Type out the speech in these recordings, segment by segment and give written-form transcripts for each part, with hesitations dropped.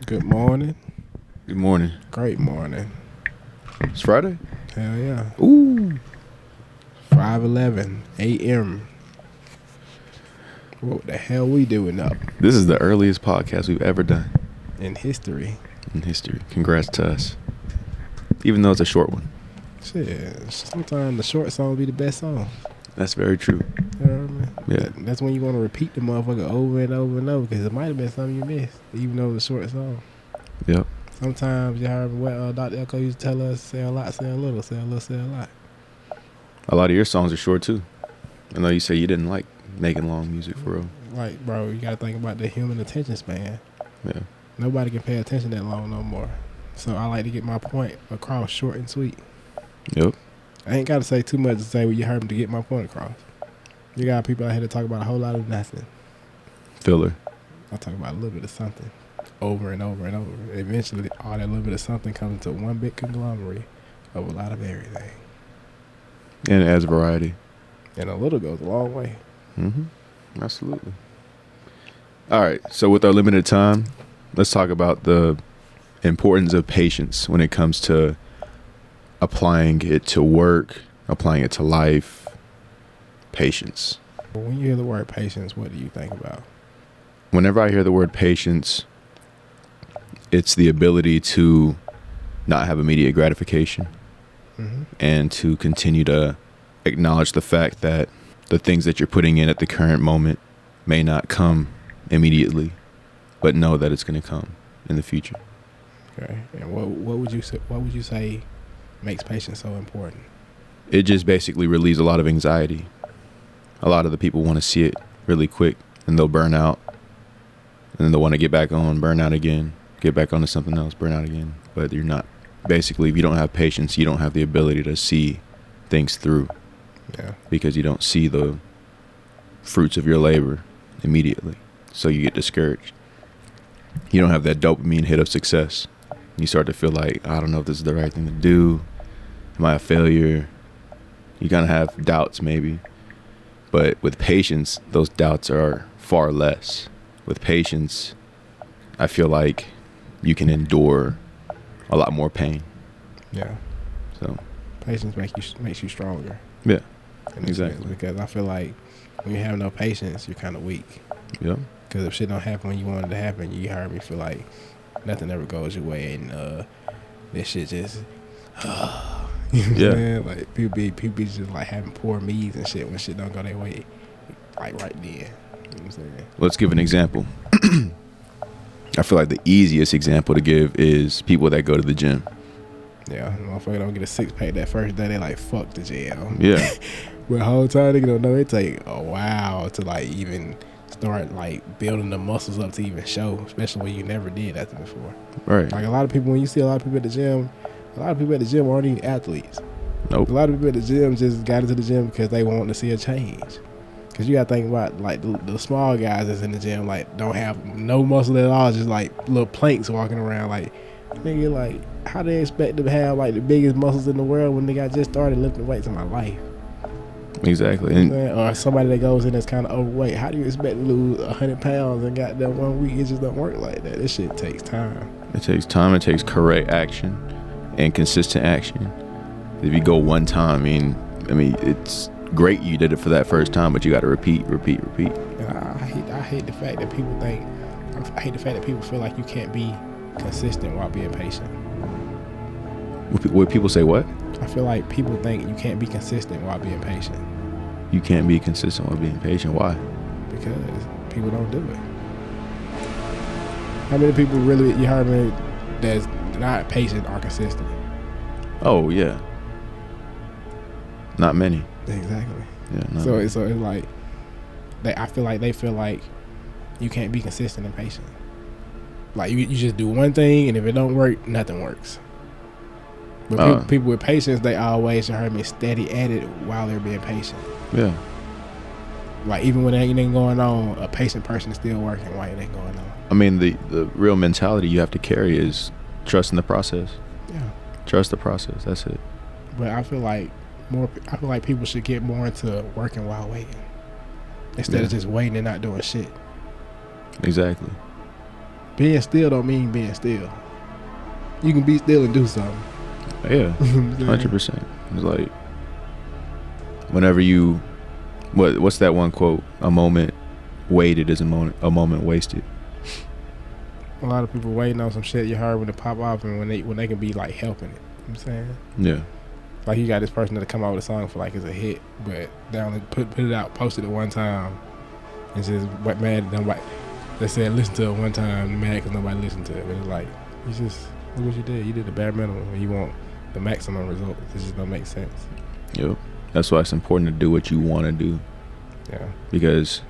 Good morning. Good morning. Great morning. It's Friday? Hell yeah. Ooh. 5:11 a.m. What the hell we doing up This is the earliest podcast we've ever done in history? in history. Congrats to us. Even though it's a short one. Shit. Sometimes the short song be the best song. That's very true. You know what I mean? Yeah. That's when you want to repeat the motherfucker over and over and over because it might have been something you missed, even though it's a short song. Yep. Sometimes you heard what Dr. Echo used to tell us: say a lot, say a little, say a little, say a lot. A lot of your songs are short too. I know you say you didn't like making long music for real. Like, bro, you gotta think about the human attention span. Yeah. Nobody can pay attention that long no more. So I like to get my point across short and sweet. Yep. I ain't gotta say too much to say what you heard me to get my point across. You got people out here to talk about a whole lot of nothing. Filler. I talk about a little bit of something over and over and over. Eventually, all that little bit of something comes into one big conglomerate of a lot of everything. And it adds variety. And a little goes a long way. Mm-hmm. Absolutely. All right. So with our limited time, let's talk about the importance of patience when it comes to applying it to work, applying it to life. Patience. When you hear the word patience, what do you think about? Whenever I hear the word patience, it's the ability to not have immediate gratification and to continue to acknowledge the fact that the things that you're putting in at the current moment may not come immediately, but know that it's going to come in the future. Okay. And what would you say makes patience so important? It just basically relieves a lot of anxiety. A lot of the people want to see it really quick, and they'll burn out, and then they'll want to get back on, burn out again, get back onto something else, burn out again. But you're not. Basically, if you don't have patience, you don't have the ability to see things through. Yeah. Because you don't see the fruits of your labor immediately. So you get discouraged. You don't have that dopamine hit of success. You start to feel like, I don't know if this is the right thing to do. Am I a failure? You kind of have doubts maybe. But with patience, those doubts are far less. With patience, I feel like you can endure a lot more pain. Yeah. So Patience makes you stronger. yeah, Exactly. Because I feel like when you have no patience, you're kind of weak. yeah, Because if shit don't happen when you want it to happen, you heard me feel like nothing ever goes your way, and this shit just, you know what I'm saying? Like people be just like having poor me's and shit when shit don't go their way, like right then. You know what I'm saying? Let's give an example. I feel like the easiest example to give is people that go to the gym. Yeah, motherfucker don't get a six pack that first day. They like fuck the gym. Yeah. But the whole time they don't know it take a while to like even start like building the muscles up to even show, especially when you never did that before. Right. Like a lot of people, when you see a lot of people at the gym, a lot of people at the gym aren't even athletes. Nope. A lot of people at the gym just got into the gym because they want to see a change. Because you got to think about like the small guys that's in the gym, like don't have no muscle at all, just like little planks walking around. Like, nigga, like how they expect to have like the biggest muscles in the world when they got just started lifting weights in my life? Exactly. You know what I'm saying? Or somebody that goes in that's kind of overweight. How do you expect to lose 100 pounds in goddamn 1 week? It just don't work like that. This shit takes time. It takes time. It takes correct action and consistent action. If you go one time, I mean, it's great you did it for that first time, but you got to repeat. And I hate the fact that people think. I hate the fact that people feel like you can't be consistent while being patient. What people say, what? I feel like people think you can't be consistent while being patient. You can't be consistent while being patient. Why? Because people don't do it. How many people really, you heard me, that's not patient are consistent? Oh, yeah. Not many. Exactly. Yeah. So it's like, I feel like they feel like you can't be consistent and patient. Like you just do one thing, and if it don't work, nothing works. But people with patience, they always, you heard me, steady at it while they're being patient. Yeah. Like even when anything going on, a patient person is still working while it ain't going on. I mean, the real mentality you have to carry is trusting the process. Yeah. Trust the process. That's it. But I feel like people should get more into working while waiting instead of just waiting and not doing shit. Exactly. being still don't mean being still. You can be still and do something. Yeah, 100%. It's like whenever you, what's that one quote? A moment waited is a moment wasted. A lot of people waiting on some shit you heard when it pop off and when they can be like helping it. You know what I'm saying? Yeah. Like you got this person that come out with a song for like it's a hit, but they only put it out, posted it one time, and just what mad at nobody. They said listen to it one time, mad because nobody listened to it. But it's like you just look what you did. You did the bare minimum, and you want the maximum result. It just don't make sense. Yep. That's why it's important to do what you want to do. Yeah. Because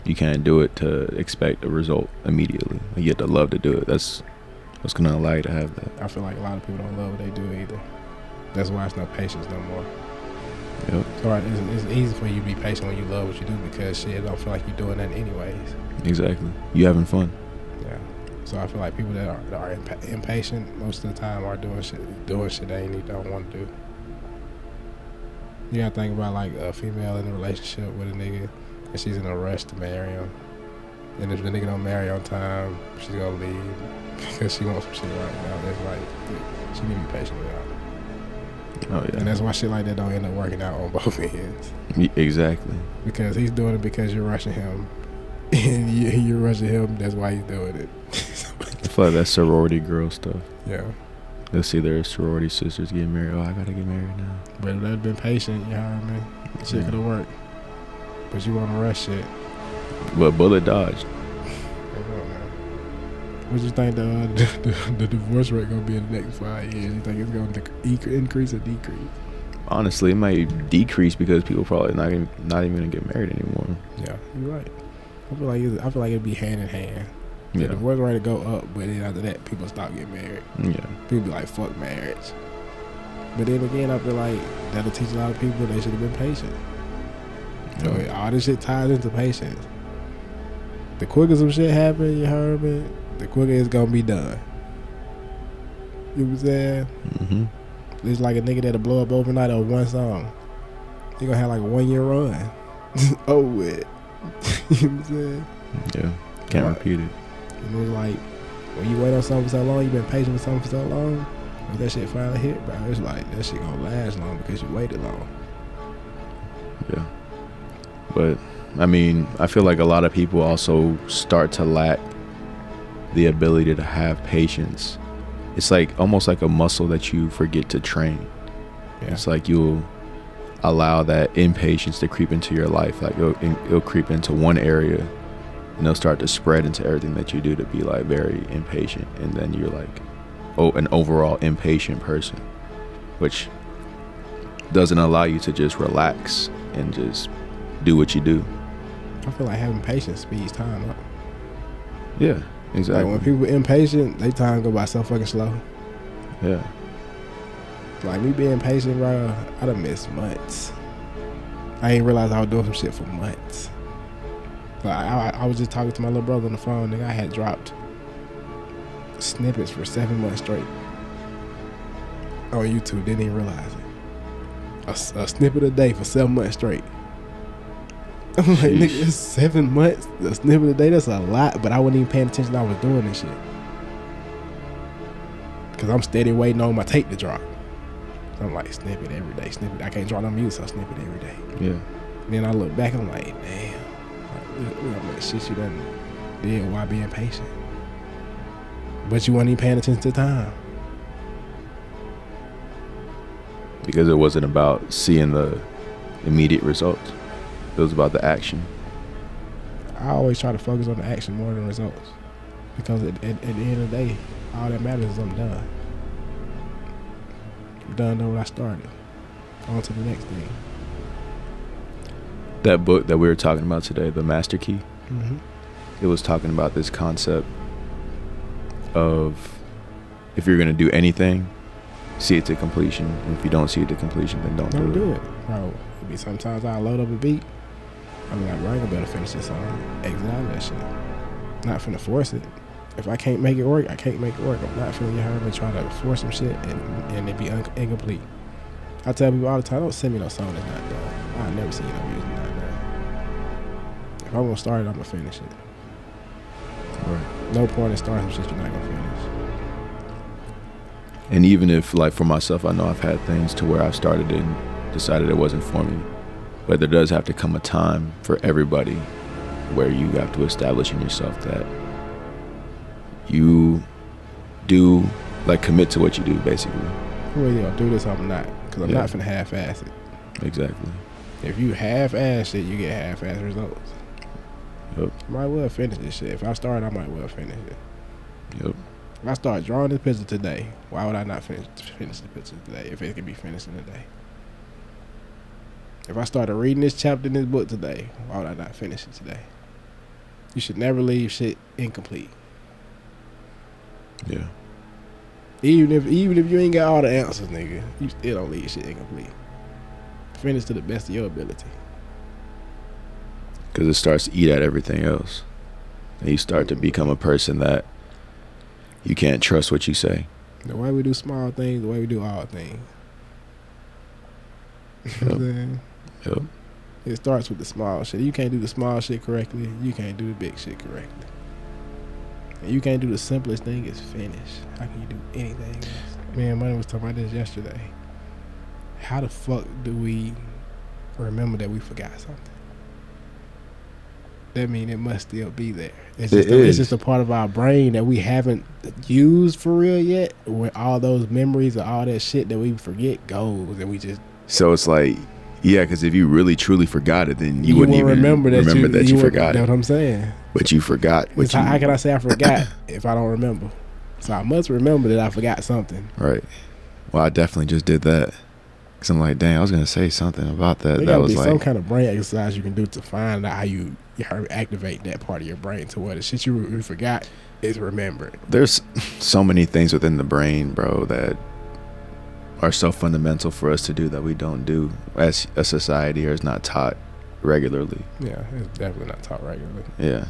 you can't do it to expect a result immediately. You have to love to do it. That's what's gonna allow you to have that. I feel like a lot of people don't love what they do either. That's why it's no patience no more. Yep. So it's easy for you to be patient when you love what you do because shit don't feel like you're doing that anyways. Exactly. You having fun. Yeah. So I feel like people that are impatient most of the time are doing shit they don't want to do. You gotta think about like a female in a relationship with a nigga and she's in a rush to marry him. And if the nigga don't marry on time, she's gonna leave because she wants some shit right now. That's like, she need to be patient with that. Oh yeah. And that's why shit like that don't end up working out on both ends. Exactly. Because he's doing it because you're rushing him. And you're rushing him, that's why he's doing it. I feel like that's sorority girl stuff. Yeah. They'll see their sorority sisters getting married. Oh, I gotta get married now. But if they'd been patient, you know what I mean? Shit could have worked. But you want to rush shit. But bullet dodged. What you think the divorce rate gonna be in the next 5 years? You think it's gonna increase or decrease? Honestly, it might decrease because people probably not even gonna get married anymore. Yeah, you're right. I feel like it'd be hand in hand. Yeah. The divorce rate to go up, but then after that, people stop getting married. Yeah. People be like, fuck marriage. But then again, I feel like that'll teach a lot of people they should have been patient. So all this shit ties into patience. The quicker some shit happen, you heard me, the quicker it's gonna be done. You know what I'm saying? Mm-hmm. It's like a nigga that'll blow up overnight on one song. He gonna have like a 1 year run. Oh, with. You know what I'm saying? Yeah. Can't repeat it. And it's like, when you wait on something for so long, you've been patient with something for so long, when that shit finally hit, bro, it's like, that shit gonna last long because you waited long. Yeah. But, I mean, I feel like a lot of people also start to lack the ability to have patience. It's like almost like a muscle that you forget to train. Yeah. It's like you'll allow that impatience to creep into your life. Like it'll creep into one area and it'll start to spread into everything that you do to be like very impatient. And then you're like, an overall impatient person, which doesn't allow you to just relax and just do what you do. I feel like having patience speeds time up. Yeah, exactly. Like when people are impatient, they time go by so fucking slow. Yeah. Like me being patient, bro, I done missed months. I ain't realized I was doing some shit for months. Like I was just talking to my little brother on the phone, nigga. I had dropped snippets for 7 months straight on YouTube. Didn't even realize it. A snippet a day for 7 months straight. I'm like, nigga, it's 7 months. A snippet a day, that's a lot. But I wasn't even paying attention. I was doing this shit because I'm steady waiting on my tape to drop. So I'm like, snippet every day, snippet. I can't draw no music, so I snippet every day. Yeah. Then I look back, I'm like, damn, look how much shit you done did while being patient. But you weren't even paying attention to time. Because it wasn't about seeing the immediate results. It was about the action. I always try to focus on the action more than results. Because at the end of the day, all that matters is I'm done. I'm done doing what I started. On to the next thing. That book that we were talking about today, The Master Key, mm-hmm. It was talking about this concept of if you're going to do anything, see it to completion. And if you don't see it to completion, then don't do it. Bro, it be sometimes I load up a beat. I'm like, bro, I ain't gonna finish this song. Exit out of that shit. Not finna force it. If I can't make it work, I can't make it work. I'm not finna get hurt and try to force some shit and it be incomplete. I tell people all the time, don't send me no song that's not done. I'll never see no music not done. If I'm gonna start it, I'm gonna finish it. Right. No point in starting some shit you're not gonna finish. And even if, like, for myself, I know I've had things to where I've started and decided it wasn't for me. But there does have to come a time for everybody where you have to establish in yourself that you do, like, commit to what you do, basically. Well, you gonna do this or I'm not. Because I'm Yeah. not finna half-ass it. Exactly. If you half-ass shit, you get half-ass results. Yep. Might well finish this shit. If I start, I might well finish it. Yep. If I start drawing this picture today, why would I not finish the picture today if it can be finished in a day? If I started reading this chapter in this book today, why would I not finish it today? You should never leave shit incomplete. Yeah. Even if you ain't got all the answers, nigga, you still don't leave shit incomplete. Finish to the best of your ability. Because it starts to eat at everything else. And you start to become a person that you can't trust what you say. The way we do small things, the way we do all things. You know what I'm saying? Yep. It starts with the small shit. You can't do the small shit correctly, you can't do the big shit correctly. And you can't do the simplest thing is finish. How can you do anything else? Me and Money was talking about this yesterday. How the fuck do we remember that we forgot something? That means it must still be there. It's just a part of our brain that we haven't used for real yet. Where all those memories of all that shit that we forget goes, and we just. So it's like, yeah, because if you really truly forgot it, then you wouldn't even remember that you forgot it. That's what I'm saying. But you forgot. How can I say I forgot if I don't remember? So I must remember that I forgot something. Right. Well, I definitely just did that. Because I'm like, dang, I was going to say something about that. There that gotta was be like some kind of brain exercise you can do to find out how you activate that part of your brain to where the shit you forgot is remembered. There's so many things within the brain, bro, that are so fundamental for us to do that we don't do as a society, or is not taught regularly. Yeah, it's definitely not taught regularly. Yeah.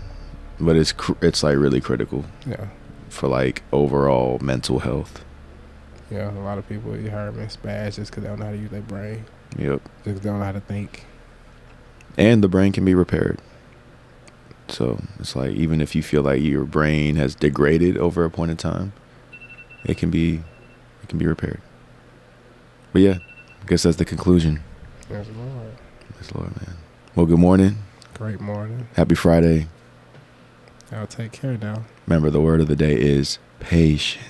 But it's like really critical. Yeah. For like overall mental health. Yeah, a lot of people, you heard me, spaz just because they don't know how to use their brain. Yep. Just 'cause they don't know how to think. And the brain can be repaired. So it's like, even if you feel like your brain has degraded over a point in time, it can be repaired. But yeah, I guess that's the conclusion. Yes, Lord. Yes, Lord, man. Well, good morning. Great morning. Happy Friday. Y'all take care now. Remember, the word of the day is patience.